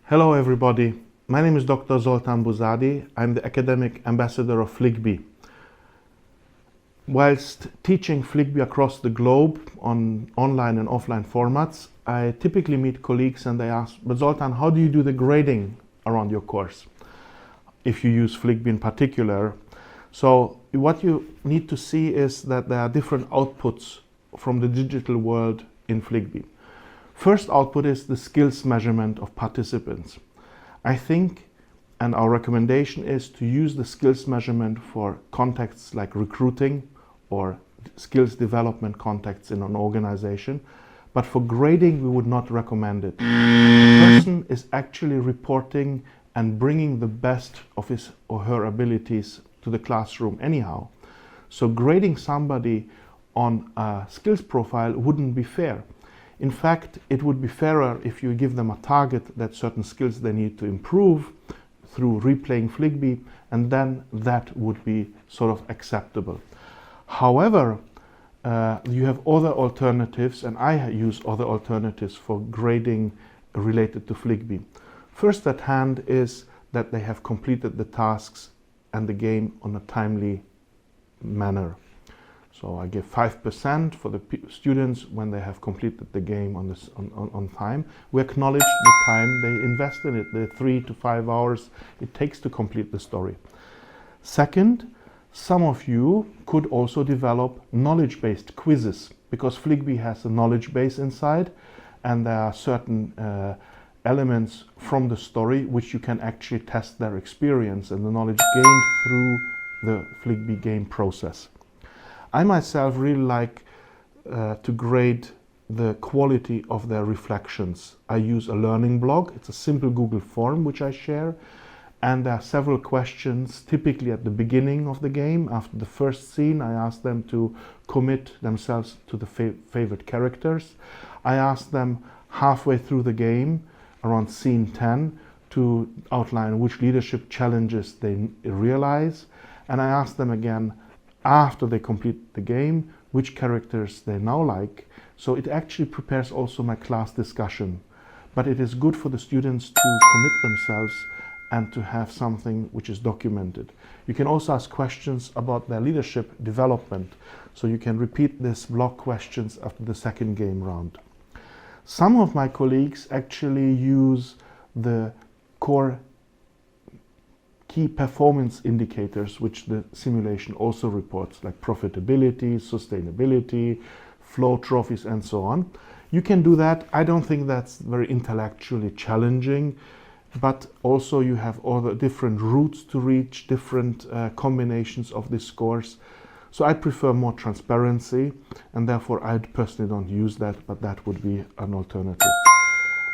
Hello everybody, my name is Dr. Zoltan Buzady. I'm the academic ambassador of FLIGBY. Whilst teaching FLIGBY across the globe on online and offline formats, I typically meet colleagues and they ask, but Zoltan, how do you do the grading around your course? If you use FLIGBY in particular. So what you need to see is that there are different outputs from the digital world in FLIGBY. First output is the skills measurement of participants. I think, and our recommendation is to use the skills measurement for contexts like recruiting or skills development contexts in an organization, but for grading we would not recommend it. The person is actually reporting and bringing the best of his or her abilities to the classroom anyhow. So grading somebody on a skills profile wouldn't be fair. In fact, it would be fairer if you give them a target that certain skills they need to improve through replaying FLIGBY, and then that would be sort of acceptable. However, you have other alternatives, and I use other alternatives for grading related to FLIGBY. First at hand is that they have completed the tasks and the game on a timely manner. So I give 5% for the students when they have completed the game on time. We acknowledge the time they invest in it, the 3 to 5 hours it takes to complete the story. Second, some of you could also develop knowledge-based quizzes, because FLIGBY has a knowledge base inside, and there are certain elements from the story which you can actually test their experience and the knowledge gained through the FLIGBY game process. I myself really like to grade the quality of their reflections. I use a learning blog. It's a simple Google form which I share, and there are several questions typically at the beginning of the game. After the first scene, I ask them to commit themselves to the favorite characters. I ask them halfway through the game, around scene 10, to outline which leadership challenges they realize, and I ask them again after they complete the game, which characters they now like. So it actually prepares also my class discussion. But it is good for the students to commit themselves and to have something which is documented. You can also ask questions about their leadership development. So you can repeat this block questions after the second game round. Some of my colleagues actually use the core key performance indicators which the simulation also reports, like profitability, sustainability, flow trophies, and so on. You can do that. I don't think that's very intellectually challenging, but also you have all the different routes to reach, different combinations of these scores. So I prefer more transparency, and therefore I personally don't use that, but that would be an alternative.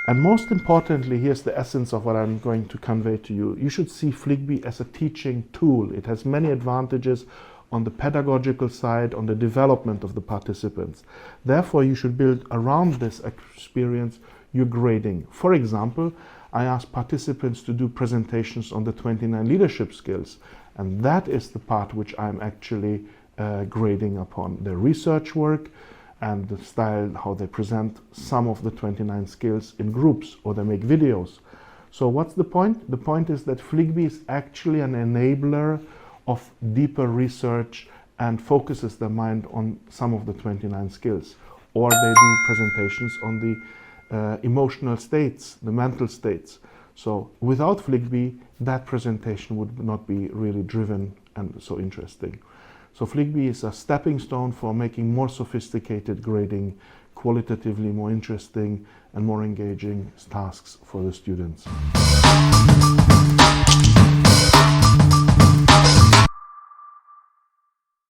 And most importantly, here's the essence of what I'm going to convey to you. You should see FLIGBY as a teaching tool. It has many advantages on the pedagogical side, on the development of the participants. Therefore, you should build around this experience your grading. For example, I ask participants to do presentations on the 29 leadership skills, and that is the part which I'm actually grading upon. Their research work, and the style, how they present some of the 29 skills in groups, or they make videos. So what's the point? The point is that FLIGBY is actually an enabler of deeper research and focuses their mind on some of the 29 skills. Or they do presentations on the emotional states, the mental states. So without FLIGBY, that presentation would not be really driven and so interesting. So FLIGBY is a stepping stone for making more sophisticated grading, qualitatively more interesting and more engaging tasks for the students.